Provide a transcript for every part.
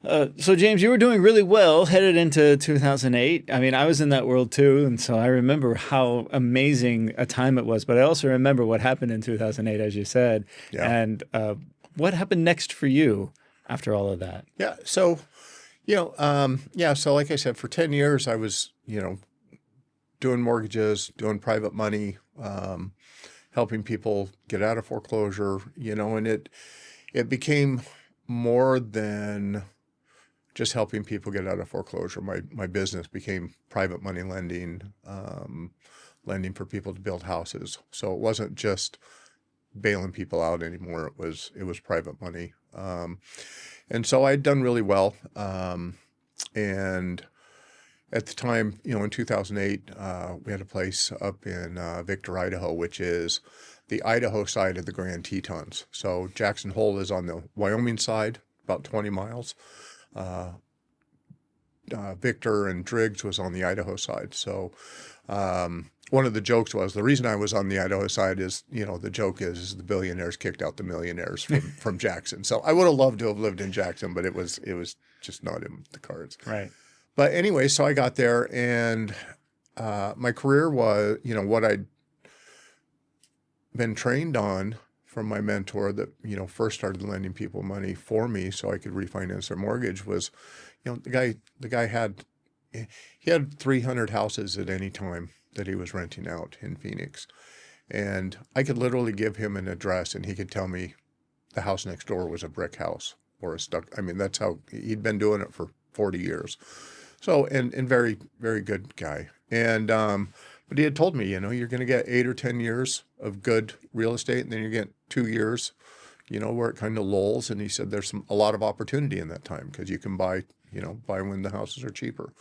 So James, you were doing really well headed into 2008. I mean, I was in that world too, and so I remember how amazing a time it was. But I also remember what happened in 2008, as you said, Yeah. and what happened next for you after all of that. Yeah. So, yeah. So like I said, for 10 years, I was, doing mortgages, doing private money, helping people get out of foreclosure, and it became more than just helping people get out of foreclosure. My business became private money lending, lending for people to build houses. So it wasn't just bailing people out anymore. It was private money. And so I'd done really well. And at the time, in 2008, we had a place up in Victor, Idaho, which is the Idaho side of the Grand Tetons. So Jackson Hole is on the Wyoming side, about 20 miles. Victor and Driggs was on the Idaho side. So one of the jokes was the reason I was on the Idaho side is, the joke is the billionaires kicked out the millionaires from Jackson. So I would have loved to have lived in Jackson, but it was just not in the cards. Right. But anyway, so I got there, and my career was, what I'd been trained on from my mentor that, first started lending people money for me so I could refinance their mortgage was, the guy had 300 houses at any time that he was renting out in Phoenix. And I could literally give him an address and he could tell me the house next door was a brick house or a stuck. I mean, that's how he'd been doing it for 40 years. So, and very, very good guy. And, but he had told me, you're going to get 8 or 10 years of good real estate, and then you get 2 years, where it kind of lulls. And he said, there's a lot of opportunity in that time because you can buy when the houses are cheaper.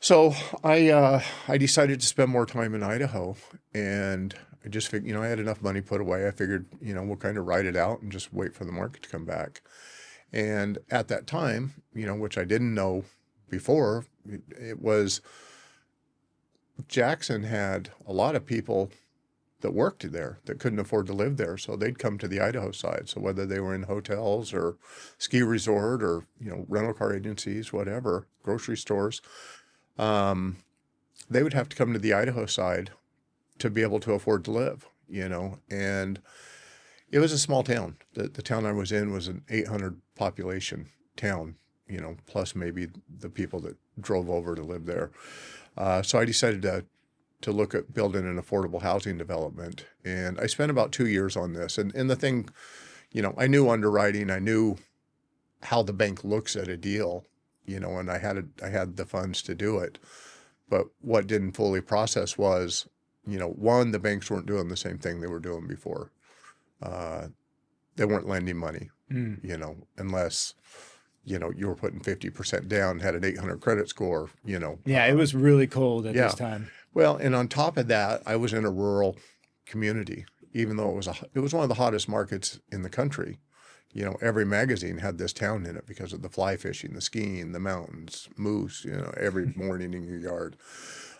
So I decided to spend more time in Idaho, and I just figured, I had enough money put away. I figured, we'll kind of ride it out and just wait for the market to come back. And at that time, which I didn't know before, it was Jackson had a lot of people that worked there that couldn't afford to live there. So they'd come to the Idaho side. So whether they were in hotels or ski resort or, rental car agencies, whatever, grocery stores, they would have to come to the Idaho side to be able to afford to live, and it was a small town. The town I was in was an 800 population town, plus maybe the people that drove over to live there. So I decided to look at building an affordable housing development. And I spent about 2 years on this. And the thing, I knew underwriting, I knew how the bank looks at a deal, and I had the funds to do it. But what didn't fully process was, one, the banks weren't doing the same thing they were doing before. They weren't lending money, unless, you were putting 50% down, had an 800 credit score, Yeah, it was really cold at yeah. this time. Well, and on top of that, I was in a rural community, even though it was one of the hottest markets in the country. Every magazine had this town in it because of the fly fishing, the skiing, the mountains, moose, every morning in your yard.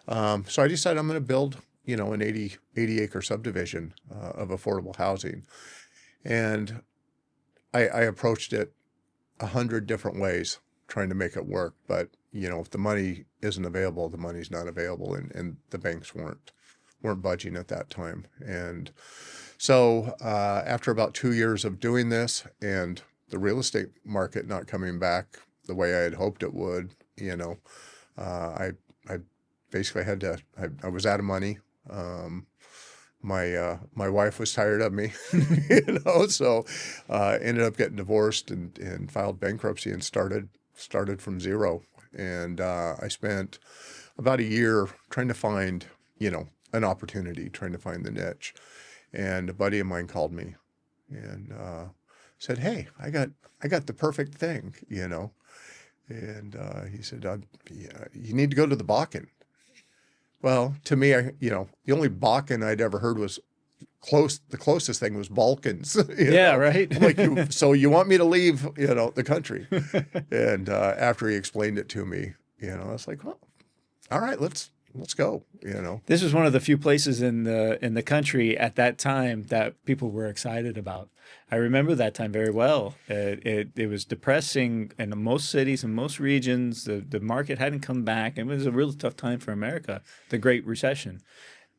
So I decided I'm going to build, an 80 acre subdivision of affordable housing. And I approached it 100 different ways trying to make it work. But, if the money isn't available, the money's not available. And the banks weren't budging at that time. And so after about 2 years of doing this and the real estate market not coming back the way I had hoped it would, I basically I was out of money. My wife was tired of me, so ended up getting divorced and filed bankruptcy and started from zero. And I spent about a year trying to find, an opportunity, trying to find the niche. And a buddy of mine called me and said, "Hey, I got the perfect thing, And he said, yeah, "You need to go to the Bakken." Well, to me, the only Bakken I'd ever heard was the closest thing was Balkans. Yeah, right. I'm like, so you want me to leave, the country? And after he explained it to me, I was like, well, all right, let's let's go, you know. This was one of the few places in the country at that time that people were excited about. I remember that time very well. It was depressing in most cities and most regions. The market hadn't come back. It was a really tough time for America, the Great Recession.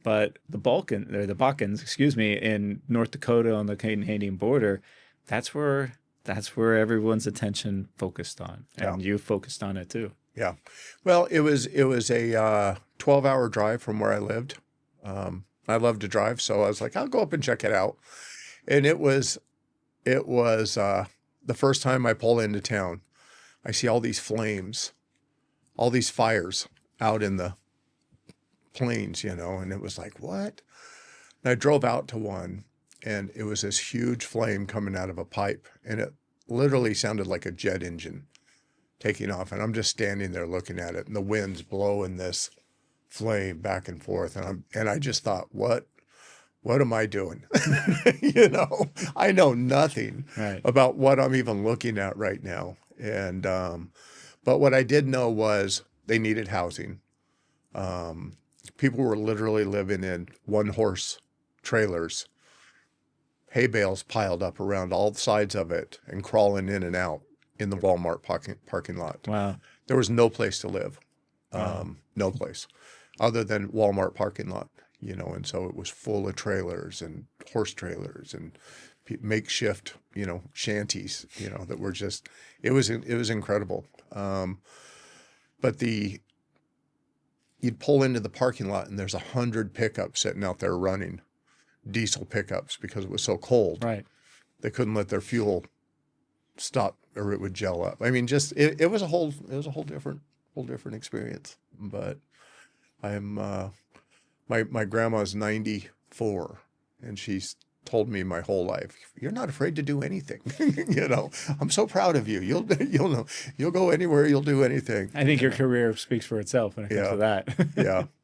But the Balkans, excuse me, in North Dakota on the Canadian border, that's where everyone's attention focused on, and you focused on it too. Yeah. Well, it was a 12-hour drive from where I lived. I love to drive, so I was like, I'll go up and check it out. And it was the first time I pull into town. I see all these flames, all these fires out in the plains, you know, and it was like, what? And I drove out to one, and it was this huge flame coming out of a pipe, and it literally sounded like a jet engine taking off. And I'm just standing there looking at it, and the wind's blowing this flame back and forth. And I just thought, what am I doing? You know, I know nothing about what I'm even looking at right now. And, but what I did know was they needed housing. People were literally living in one-horse trailers, hay bales piled up around all sides of it and crawling in and out in the Walmart parking lot. Wow. There was no place to live, no place other than Walmart parking lot, you know, and so it was full of trailers and horse trailers and makeshift, you know, shanties, you know, that were just, it was incredible. But you'd pull into the parking lot and there's 100 pickups sitting out there running, diesel pickups, because it was so cold. Right. They couldn't let their fuel stop or it would gel up. I mean, just it was a whole different experience. But I'm my grandma's 94 and she's told me my whole life, you're not afraid to do anything. You know, I'm so proud of you. You'll go anywhere, you'll do anything. I think your career speaks for itself when it comes to that. Yeah.